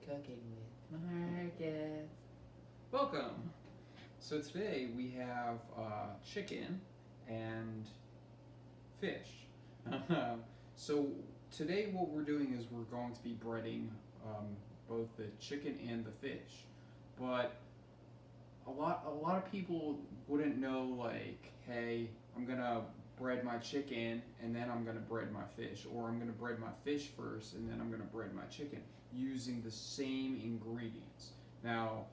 cooking with Marcus. Welcome. So today we have chicken and fish. So today what we're doing is we're going to be breading both the chicken and the fish. But a lot of people wouldn't know, like, hey, I'm gonna bread my chicken and then I'm gonna bread my fish, or I'm gonna bread my fish first and then I'm gonna bread my chicken using the same ingredients. Now,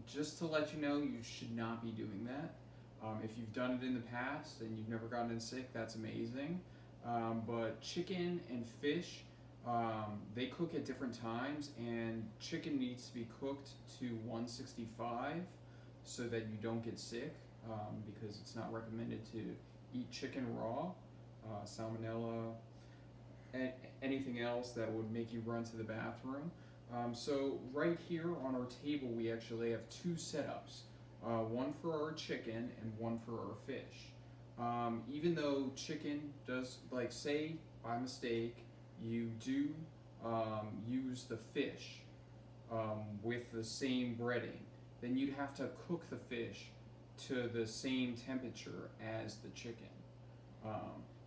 just to let you know, you should not be doing that. If you've done it in the past and you've never gotten sick, that's amazing. But chicken and fish, they cook at different times, and chicken needs to be cooked to 165 so that you don't get sick, because it's not recommended to eat chicken raw. Salmonella, and anything else that would make you run to the bathroom. So right here on our table, we actually have two setups, one for our chicken and one for our fish. Even though chicken does, like, say by mistake you do use the fish with the same breading, then you'd have to cook the fish to the same temperature as the chicken.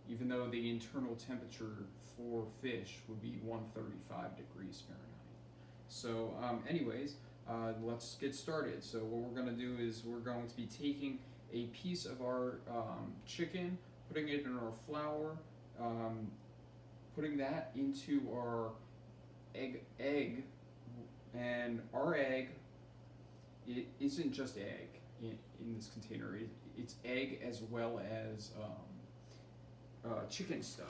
Even though the internal temperature for fish would be 135 degrees Fahrenheit. So, let's get started. So, what we're going to do is we're going to be taking a piece of our chicken, putting it in our flour, putting that into our egg, and our egg, it isn't just egg in this container. It's egg as well as chicken stock.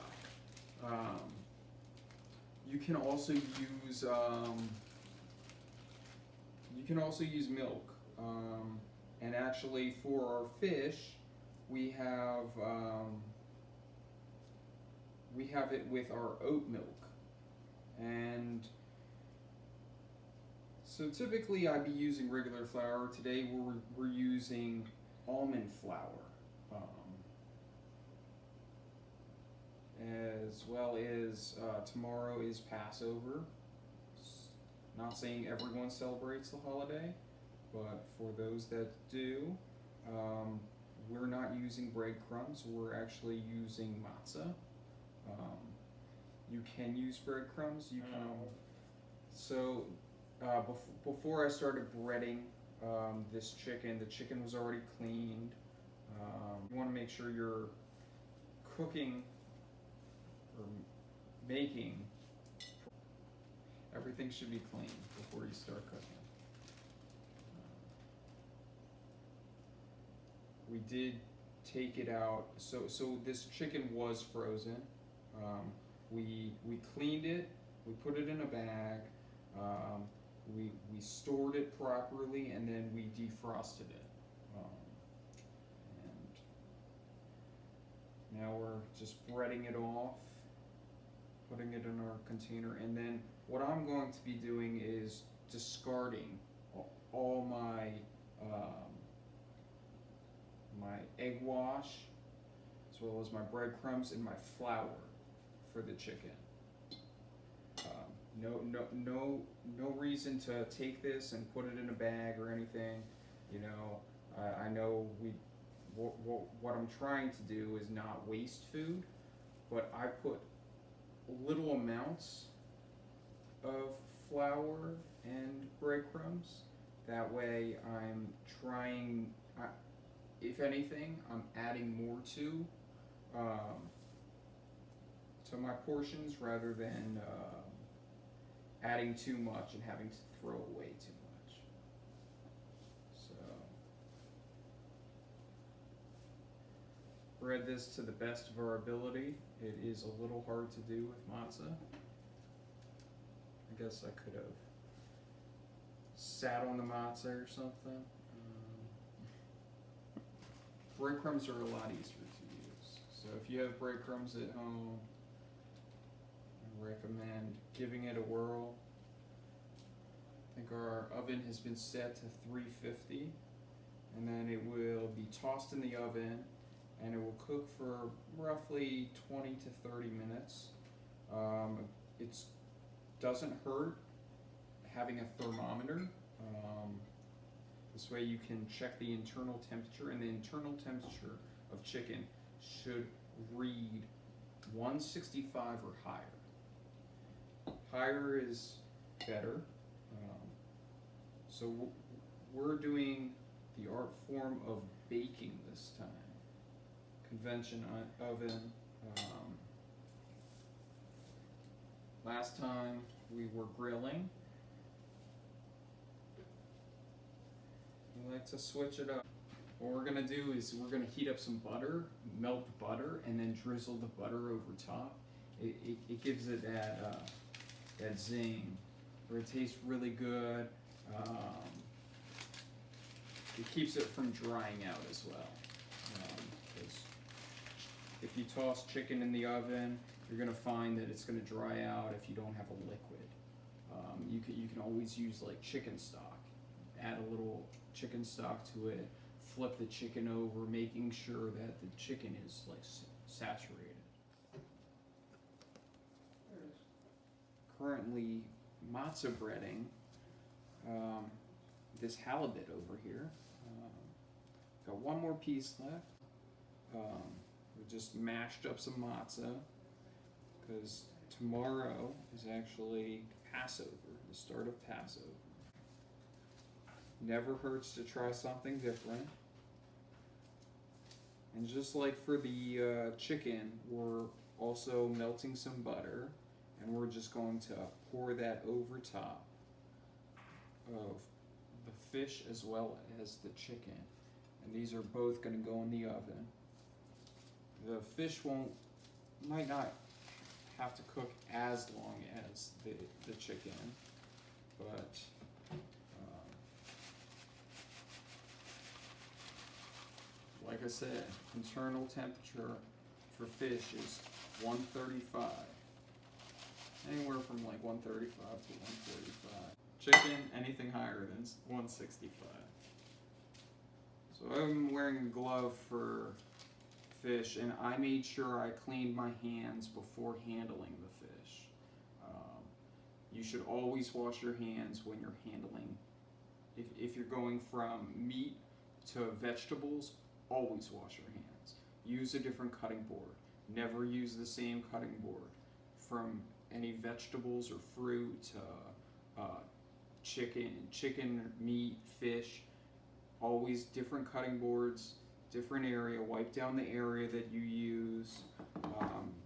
You can also use milk. And actually, for our fish, we have it with our oat milk. And so typically I'd be using regular flour. Today we're using almond flour. As well as tomorrow is Passover. Not saying everyone celebrates the holiday, but for those that do, we're not using breadcrumbs. We're actually using matzah. You can use breadcrumbs. You can. So before I started breading this chicken, the chicken was already cleaned. You want to make sure you're cooking or making, everything should be clean before you start cooking. We did take it out, so this chicken was frozen. We cleaned it, we put it in a bag, we stored it properly, and then we defrosted it. And now we're just breading it off, putting it in our container, and then what I'm going to be doing is discarding all my my egg wash, as well as my breadcrumbs and my flour for the chicken. No reason to take this and put it in a bag or anything. I know what I'm trying to do is not waste food, but I put little amounts of flour and breadcrumbs. That way I'm trying, if anything, I'm adding more to my portions rather than adding too much and having to throw away too much. So, bread this to the best of our ability. It is a little hard to do with matzah. I guess I could have sat on the matzah or something. Breadcrumbs are a lot easier to use. So if you have breadcrumbs at home, I recommend giving it a whirl. I think our oven has been set to 350, and then it will be tossed in the oven, and it will cook for roughly 20 to 30 minutes. It doesn't hurt having a thermometer. This way you can check the internal temperature, and the internal temperature of chicken should read 165 or higher. Higher is better. So we're doing the art form of baking this time. Convention oven. Last time we were grilling. We like to switch it up. What we're gonna do is we're gonna heat up some butter, melt the butter, and then drizzle the butter over top. It gives it that zing, where it tastes really good. It keeps it from drying out as well. Because if you toss chicken in the oven, you're gonna find that it's gonna dry out if you don't have a liquid. You can always use like chicken stock. Add a little chicken stock to it. Flip the chicken over, making sure that the chicken is like saturated. Currently matzo breading this halibut over here. Got one more piece left. We just mashed up some matzah because tomorrow is actually Passover, the start of Passover. Never hurts to try something different. And just like for the chicken, we're also melting some butter, and we're just going to pour that over top of the fish as well as the chicken. And these are both going to go in the oven. The fish might not have to cook as long as the chicken, but like I said, internal temperature for fish is 135. Anywhere from like 135 to 145. Chicken, anything higher than 165. So I'm wearing a glove for fish, and I made sure I cleaned my hands before handling the fish. You should always wash your hands when you're handling. If you're going from meat to vegetables, always wash your hands. Use a different cutting board. Never use the same cutting board. From any vegetables or fruit to chicken, meat, fish. Always different cutting boards, different area. Wipe down the area that you use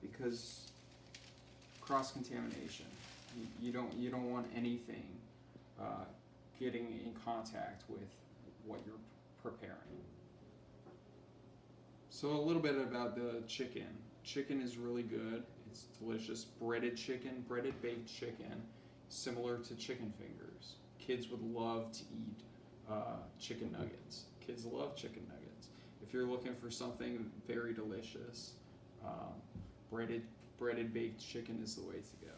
because cross-contamination. You don't want anything getting in contact with what you're preparing. So a little bit about the chicken. Chicken is really good. It's delicious. Breaded chicken, breaded baked chicken, similar to chicken fingers. Kids would love to eat chicken nuggets. Kids love chicken nuggets. If you're looking for something very delicious, breaded baked chicken is the way to go.